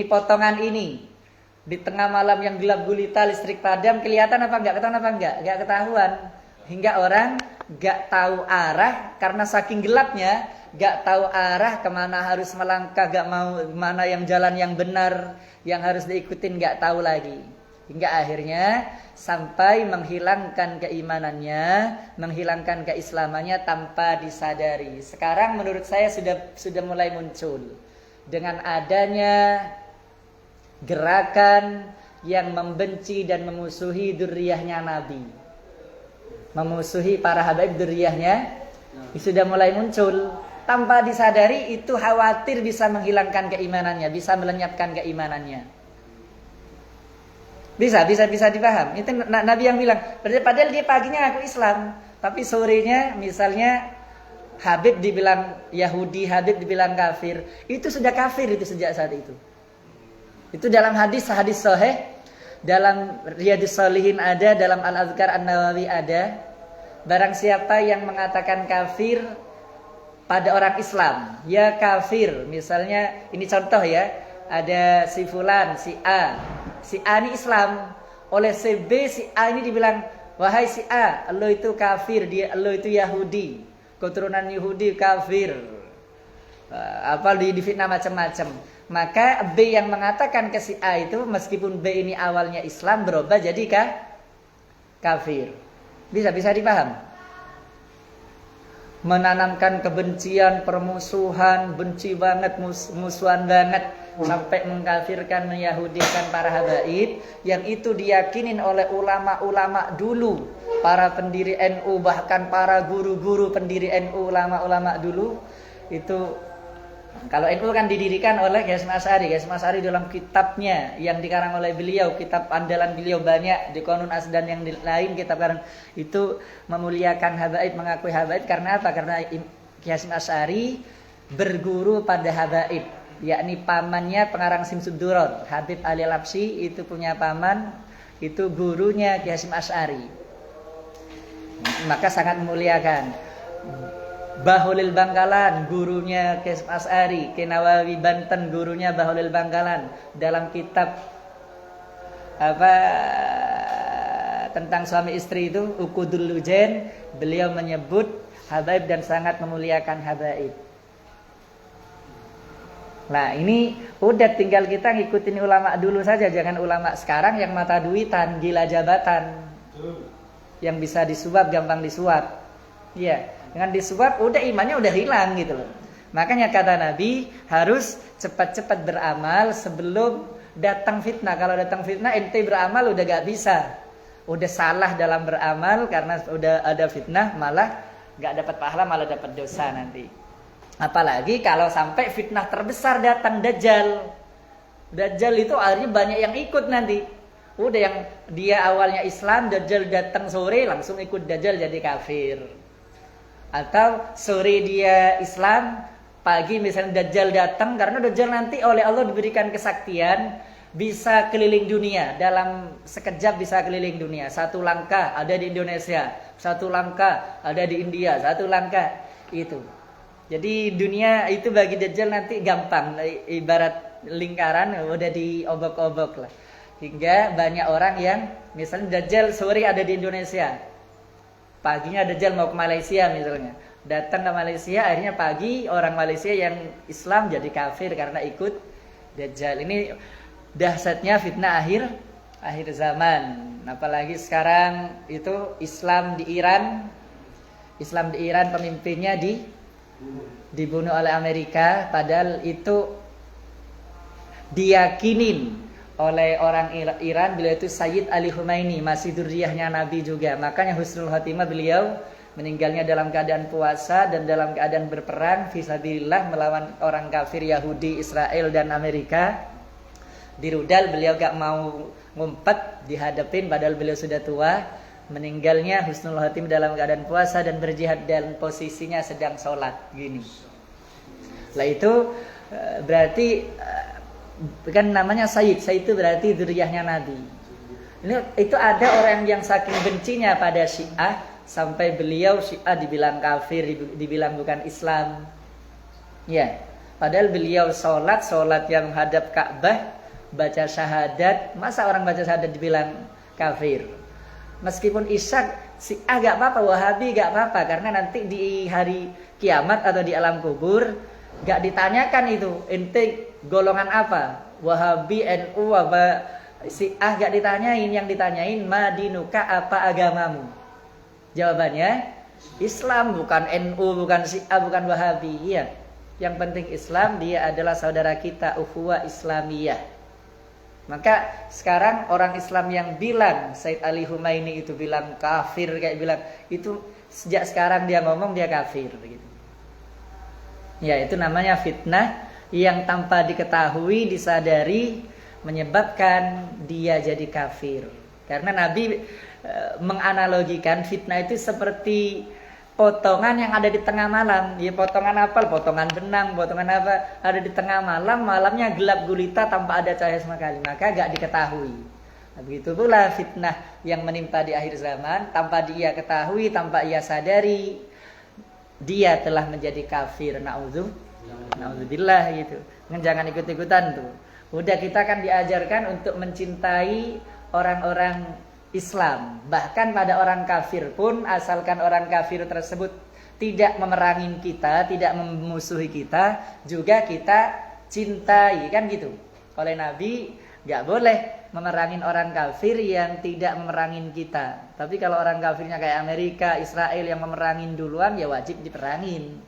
potongan ini di tengah malam yang gelap gulita, listrik padam, kelihatan apa enggak, ketahuan apa enggak? Enggak ketahuan. Hingga orang enggak tahu arah karena saking gelapnya, enggak tahu arah kemana harus melangkah, enggak mau mana yang jalan yang benar yang harus diikutin, enggak tahu lagi. Hingga akhirnya sampai menghilangkan keimanannya, menghilangkan keislamannya tanpa disadari. Sekarang menurut saya sudah mulai muncul dengan adanya gerakan yang membenci dan memusuhi dzurriyyahnya Nabi, memusuhi para habaib dzurriyyahnya, sudah mulai muncul tanpa disadari. Itu khawatir bisa menghilangkan keimanannya, bisa melenyapkan keimanannya. Bisa dipaham. Itu Nabi yang bilang. Padahal dia paginya aku Islam, tapi sorenya misalnya Habib dibilang Yahudi, Habib dibilang kafir, itu sudah kafir itu sejak saat itu. Itu dalam hadis sahih, dalam Riyadhus Shalihin ada, dalam Al-Adhkar An-Nawawi ada. Barang siapa yang mengatakan kafir pada orang Islam, ya kafir. Misalnya ini contoh ya, ada si fulan, si A. Si A ini Islam, oleh si B, si A ini dibilang, wahai si A, lo itu kafir, lo itu Yahudi, keturunan Yahudi, kafir. Difitnah macam-macam. Maka B yang mengatakan ke si A itu, meskipun B ini awalnya Islam, berubah jadi kafir. Bisa dipaham? Menanamkan kebencian, permusuhan, benci banget, musuhan banget, sampai mengkafirkan, menyahudikan para habaib, yang itu diyakinin oleh ulama-ulama dulu, para pendiri NU, bahkan para guru-guru pendiri NU, ulama-ulama dulu. Itu kalau NU kan didirikan oleh Hasyim Asy'ari. Hasyim Asy'ari dalam kitabnya yang dikarang oleh beliau, kitab andalan beliau banyak, di Qanun Asdan yang lain kitab karang, itu memuliakan habaib, mengakui habaib. Karena apa? Karena Hasyim Asy'ari berguru pada habaib, yakni pamannya pengarang Simsud Duror, Habib Ali Al-Habsyi, itu punya paman, itu gurunya Hasyim Asy'ari. Maka sangat memuliakan. Bahulil Bangkalan, gurunya Hasyim Asy'ari. Nawawi Banten, gurunya Bahulil Bangkalan. Dalam kitab tentang suami istri itu, Uqudul Lujain, beliau menyebut habaib dan sangat memuliakan habaib. Nah ini udah tinggal kita ngikutin ulama dulu saja, jangan ulama sekarang yang mata duitan, gila jabatan, yang bisa disuap, gampang disuap. Iya, dengan disuap udah imannya udah hilang gitu loh. Makanya kata Nabi harus cepat-cepat beramal sebelum datang fitnah. Kalau datang fitnah ente beramal udah gak bisa, udah salah dalam beramal karena udah ada fitnah, malah gak dapat pahala, malah dapat dosa nanti. Apalagi kalau sampai fitnah terbesar datang, Dajjal. Dajjal itu akhirnya banyak yang ikut nanti. Udah yang dia awalnya Islam, Dajjal datang sore langsung ikut Dajjal jadi kafir. Atau sore dia Islam, pagi misalnya Dajjal datang, karena Dajjal nanti oleh Allah diberikan kesaktian bisa keliling dunia, dalam sekejap bisa keliling dunia. Satu langkah ada di Indonesia, satu langkah ada di India, satu langkah itu. Jadi dunia itu bagi Dajjal nanti gampang, ibarat lingkaran udah diobok-obok lah. Hingga banyak orang yang misalnya Dajjal sore ada di Indonesia, paginya Dajjal mau ke Malaysia misalnya, datang ke Malaysia, akhirnya pagi orang Malaysia yang Islam jadi kafir karena ikut Dajjal. Ini dahsyatnya fitnah akhir zaman. Apalagi sekarang itu Islam di Iran pemimpinnya dibunuh oleh Amerika, padahal itu diyakinin oleh orang Iran beliau itu Sayyid Ali Khumaini, masih dzurriyyahnya Nabi juga. Makanya husnul khotimah beliau meninggalnya dalam keadaan puasa dan dalam keadaan berperang fisabilillah melawan orang kafir Yahudi, Israel dan Amerika. Di rudal beliau gak mau ngumpet, dihadapin padahal beliau sudah tua. Meninggalnya husnul khotimah dalam keadaan puasa dan berjihad, dan posisinya sedang sholat gini. Lah itu berarti kan namanya Sayyid itu berarti dzurriyyahnya Nabi. Itu ada orang yang saking bencinya pada Syiah sampai beliau Syiah dibilang kafir, dibilang bukan Islam. Ya, padahal beliau sholat yang menghadap Ka'bah, baca syahadat. Masa orang baca syahadat dibilang kafir? Meskipun Syiah gak apa-apa, Wahabi gak apa-apa, karena nanti di hari kiamat atau di alam kubur gak ditanyakan itu ente golongan apa, Wahabi, NU, apa Syiah, gak ditanyain. Yang ditanyain madinuka, apa agamamu. Jawabannya Islam, bukan NU, bukan Syiah, bukan Wahabi. Iya, yang penting Islam, dia adalah saudara kita, ukhuwah Islamiyah. Maka sekarang orang Islam yang bilang Said Ali Humaini itu bilang kafir, kayak bilang itu, sejak sekarang dia ngomong dia kafir begitu. Ya, itu namanya fitnah yang tanpa diketahui, disadari, menyebabkan dia jadi kafir. Karena Nabi menganalogikan fitnah itu seperti potongan yang ada di tengah malam. Ya, potongan apa? Potongan benang, potongan apa? Ada di tengah malam, malamnya gelap gulita tanpa ada cahaya sama sekali, maka gak diketahui. Nah, begitu pula fitnah yang menimpa di akhir zaman, tanpa dia ketahui, tanpa ia sadari, dia telah menjadi kafir. Na'udzubillah gitu. Jangan ikut-ikutan tuh. Udah, kita kan diajarkan untuk mencintai orang-orang Islam. Bahkan pada orang kafir pun, asalkan orang kafir tersebut tidak memerangi kita, tidak memusuhi kita, juga kita cintai, kan gitu. Oleh Nabi, gak boleh memerangi orang kafir yang tidak memerangi kita. Tapi kalau orang kafirnya kayak Amerika, Israel yang memerangi duluan, ya wajib diperangin.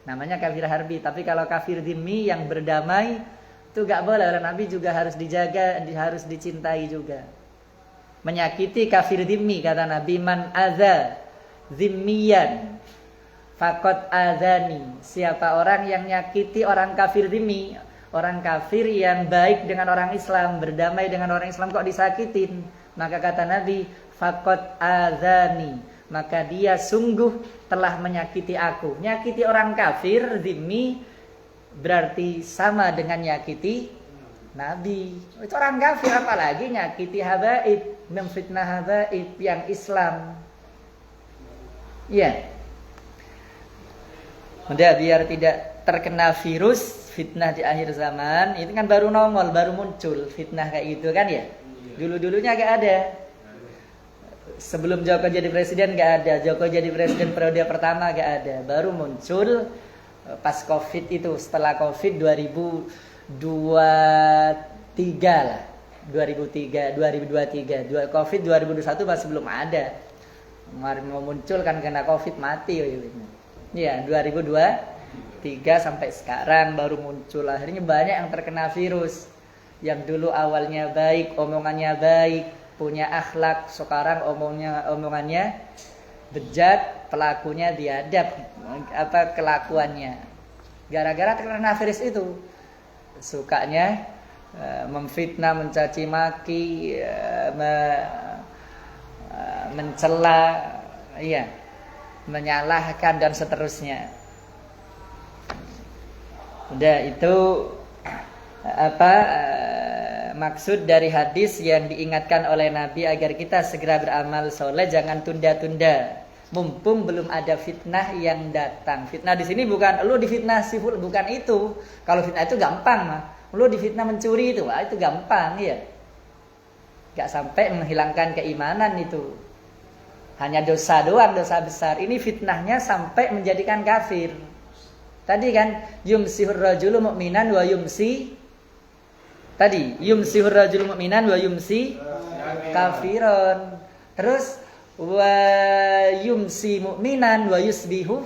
Namanya kafir harbi. Tapi kalau kafir dhimmi yang berdamai, itu gak boleh. Oleh Nabi juga harus dijaga, harus dicintai juga. Menyakiti kafir dhimmi, kata Nabi, man adza dhimmiyan faqad adzani. Siapa orang yang nyakiti orang kafir dhimmi, orang kafir yang baik dengan orang Islam, berdamai dengan orang Islam, kok disakitin, maka kata Nabi, faqad adzani, maka dia sungguh telah menyakiti aku. Nyakiti orang kafir dhimmi berarti sama dengan nyakiti Nabi. Itu orang kafir, apalagi nyakiti habaib, memfitnah habaib yang Islam. Iya. Udah, biar tidak terkena virus fitnah di akhir zaman. Itu kan baru nongol, baru muncul fitnah kayak gitu kan ya. Dulu-dulunya gak ada. Sebelum Joko jadi presiden gak ada. Joko jadi presiden periode pertama gak ada. Baru muncul pas Covid itu, setelah Covid 2023 lah. 2023. Covid 2021 masih belum ada. Kemarin mau muncul kan kena Covid mati. Iya, 2023 sampai sekarang baru muncul. Akhirnya banyak yang terkena virus. Yang dulu awalnya baik, omongannya baik, punya akhlak, sekarang omongannya bejat, pelakunya biadab, kelakuannya. Gara-gara terkena virus itu, sukanya memfitnah, mencaci maki, mencela, iya, menyalahkan dan seterusnya. Udah, itu maksud dari hadis yang diingatkan oleh Nabi agar kita segera beramal soleh, jangan tunda-tunda. Mumpung belum ada fitnah yang datang. Fitnah di sini bukan lu difitnah siful, bukan itu. Kalau fitnah itu gampang mah. Lu difitnah mencuri itu gampang ya. Gak sampai menghilangkan keimanan itu. Hanya dosa doang, dosa besar. Ini fitnahnya sampai menjadikan kafir. Tadi kan yumsihur rajulu mu'minan wa yumsi. Tadi yumsihur rajulu mu'minan wa yumsi kafiron. Terus wa yumsi mu'minan wa yusbihu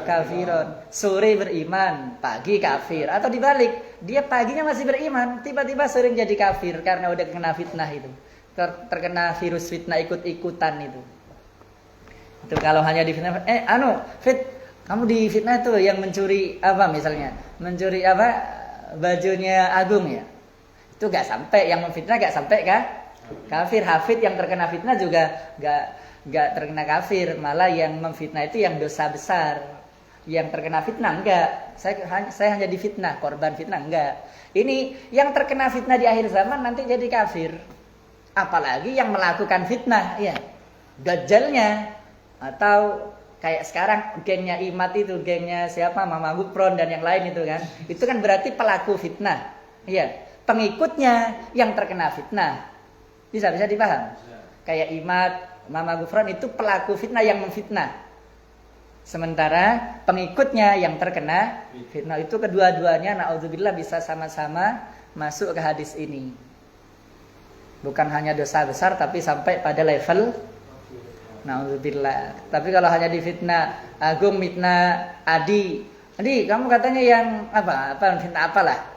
kafiron. Sore beriman, pagi kafir. Atau dibalik, dia paginya masih beriman, tiba-tiba sore jadi kafir karena udah kena fitnah itu. Terkena virus fitnah ikut-ikutan itu. Itu kalau hanya difitnah, kamu di fitnah tuh yang mencuri apa misalnya? Mencuri apa? Bajunya Agung ya. Itu gak sampai, yang memfitnah gak sampai kafir. Hafid yang terkena fitnah juga gak terkena kafir. Malah yang memfitnah itu yang dosa besar. Yang terkena fitnah enggak. Saya hanya difitnah, korban fitnah enggak. Ini yang terkena fitnah di akhir zaman nanti jadi kafir. Apalagi yang melakukan fitnah, ya. Dajjalnya atau kayak sekarang gengnya Imat itu, gengnya siapa? Mama Gufron dan yang lain itu kan. Itu kan berarti pelaku fitnah. Iya, pengikutnya yang terkena fitnah. Bisa dipaham? Kayak Imat, Mama Gufron itu pelaku fitnah yang memfitnah. Sementara pengikutnya yang terkena fitnah itu kedua-duanya naudzubillah bisa sama-sama masuk ke hadis ini. Bukan hanya dosa besar tapi sampai pada level naudzubillah. Tapi kalau hanya difitnah Agung, fitnah Adi, kamu katanya yang apa fitnah apalah,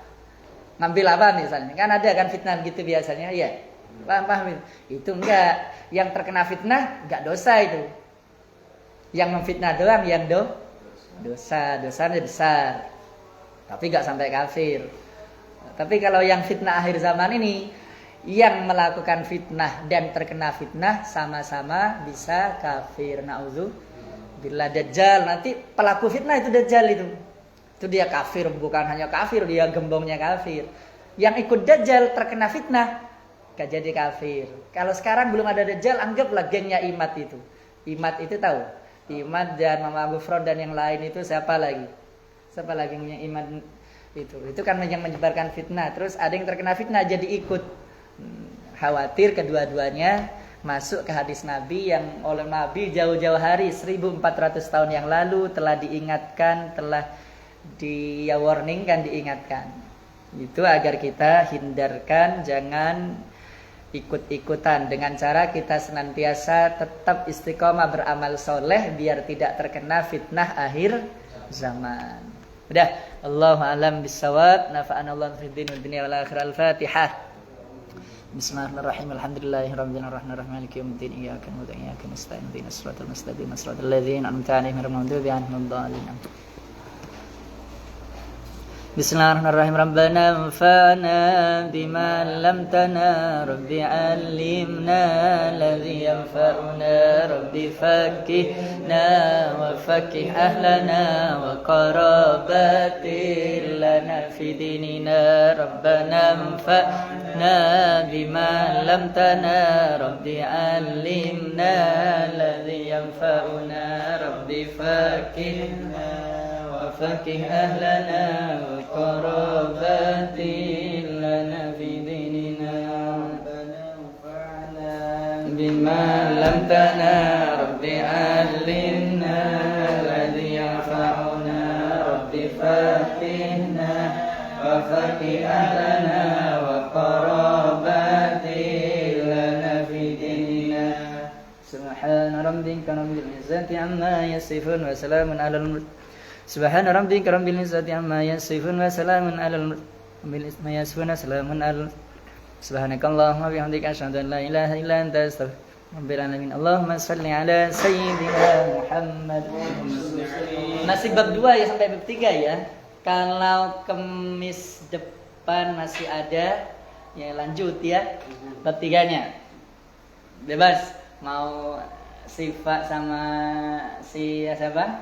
ngambil apa misalnya, kan ada kan fitnah gitu biasanya, ya paham itu enggak, yang terkena fitnah enggak dosa itu, yang memfitnah doang yang dosanya besar, tapi enggak sampai kafir. Tapi kalau yang fitnah akhir zaman ini, yang melakukan fitnah dan terkena fitnah sama-sama bisa kafir. Naudzubillah. Dajjal nanti pelaku fitnah itu Dajjal itu dia kafir, bukan hanya kafir, dia gembongnya kafir. Yang ikut Dajjal terkena fitnah gak jadi kafir. Kalau sekarang belum ada Dajjal, anggaplah gengnya Imat itu. Imat itu tahu? Imat dan Mama Gufron dan yang lain itu siapa lagi gengnya Imat itu kan yang menyebarkan fitnah. Terus ada yang terkena fitnah jadi ikut. Khawatir kedua-duanya masuk ke hadis Nabi yang oleh Nabi jauh-jauh hari 1400 tahun yang lalu telah diingatkan, telah warningkan, diingatkan. Itu agar kita hindarkan, jangan ikut-ikutan, dengan cara kita senantiasa tetap istiqomah beramal soleh biar tidak terkena fitnah akhir zaman. Udah, Allahu a'lam bissawab. Nafa'anallahu fid din wad dunya wal akhirah. Al-Fatihah. Bismillahirrahmanirrahim. Alhamdulillahirabbil alamin arrahmanirrahim maliki yaumiddin iyyaka na'budu wa iyyaka nasta'in ihdinas siratal mustaqim siratal ladzina an'amta 'alaihim ghairil maghdubi 'alaihim waladdallin. Bismillahirrahmanirrahim. Rabbana anfa'na bima 'allamtana rabbi 'allimna alladhi yanfa'una rabbi faqqihna wa faqqih ahlana wa qarabatil lana fi dinina. Rabbana anfa'na bima 'allamtana rabbi 'allimna alladhi yanfa'una rabbi faqqihna wa faqqih ahlana wa qarabatil lana fi dinina. Rabbana anfa'na bima 'allamtana rabbi 'allimna alladhi yanfa'una rabbi faqqihna wa faqqih ahlana wa qarabatil lana fi dinina. Subhana rabbika rabbil izzati amma yasifun wa salamun 'alal mursalin. Subhana rabbika rabbil izzati amma yasifun wa salamun 'alal mursalin. Subhanakallahumma wa bihamdika asyhadu an la ilaha illa anta astaghfiruka. Allahumma shalli ala sayyidina Muhammad. Masih bab 2 ya sampai bab 3 ya. Kalau Kemis depan masih ada, ya lanjut ya. Bab 3-nya. Bebas mau sifat sama si siapa?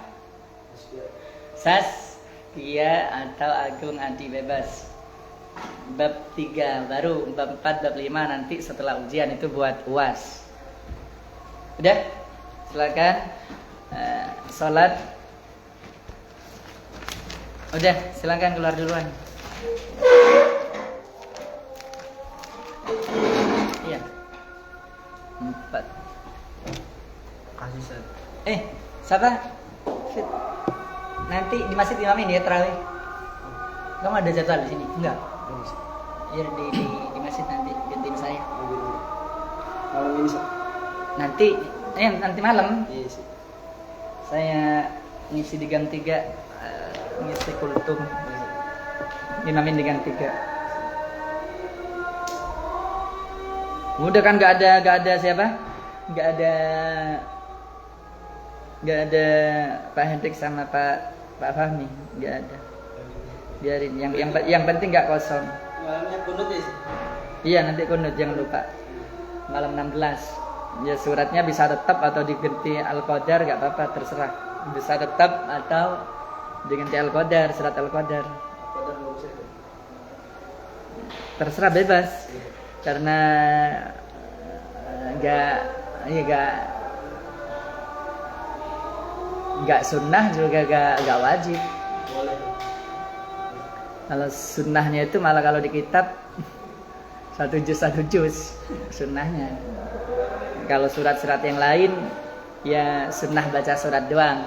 Sas, dia atau Agung Adi, bebas. Bab 3 baru, bab 4, bab 5 nanti setelah ujian itu buat UAS. Udah? Silakan sholat. Udah, silakan keluar duluan. Iya. 4. Kasih set. Siapa? Nanti di masjid imamin ya terawih. Kamu ada jadwal di sini? Enggak. Ya di masjid nanti gantiin saya. Malam ini Nanti malam. Iya sih. Saya ngisi di gang 3, ngisi kultum. Imamin di gang 3. Udah kan enggak ada siapa? Enggak ada Pak Hendrik sama Pak Fahmi, enggak ada. Biarin yang penting enggak kosong. Malamnya kunut ya. Iya, nanti kunut jangan lupa. Malam 16. Ya suratnya bisa tetap atau diganti Al-Qadar enggak apa-apa, terserah. Bisa tetap atau diganti Al-Qadar, surat Al-Qadar. Terserah, bebas. Karena nggak sunnah juga nggak wajib. Kalau sunnahnya itu malah kalau di kitab satu juz sunnahnya. Kalau surat-surat yang lain ya sunnah baca surat doang.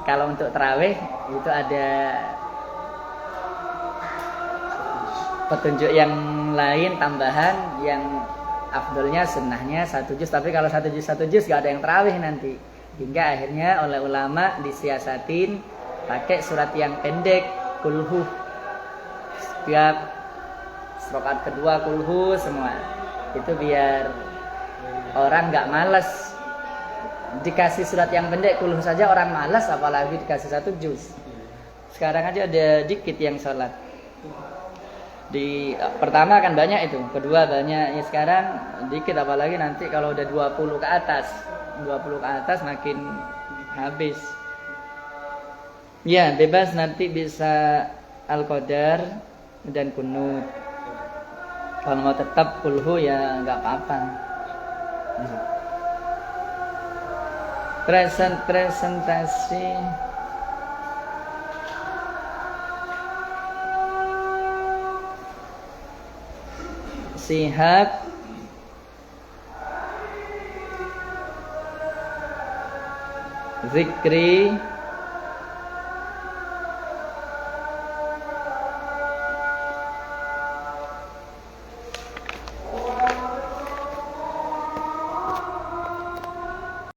Kalau untuk tarawih itu ada petunjuk yang lain tambahan yang afdolnya sunnahnya satu juz. Tapi kalau satu juz gak ada yang tarawih nanti. Hingga akhirnya oleh ulama disiasatin pakai surat yang pendek, kulhu. Setiap rakaat kedua kulhu semua. Itu biar orang nggak malas. Dikasih surat yang pendek kulhu saja orang malas, apalagi dikasih satu juz. Sekarang aja ada dikit yang sholat. Di pertama kan banyak itu, kedua banyak. Ya sekarang dikit, apalagi nanti kalau udah 20 ke atas. 20 ke atas makin habis. Ya, bebas nanti bisa Al-Qadar dan kunut. Kalau mau tetap kulhu ya nggak apa-apa. Presentasi Sihab Zikri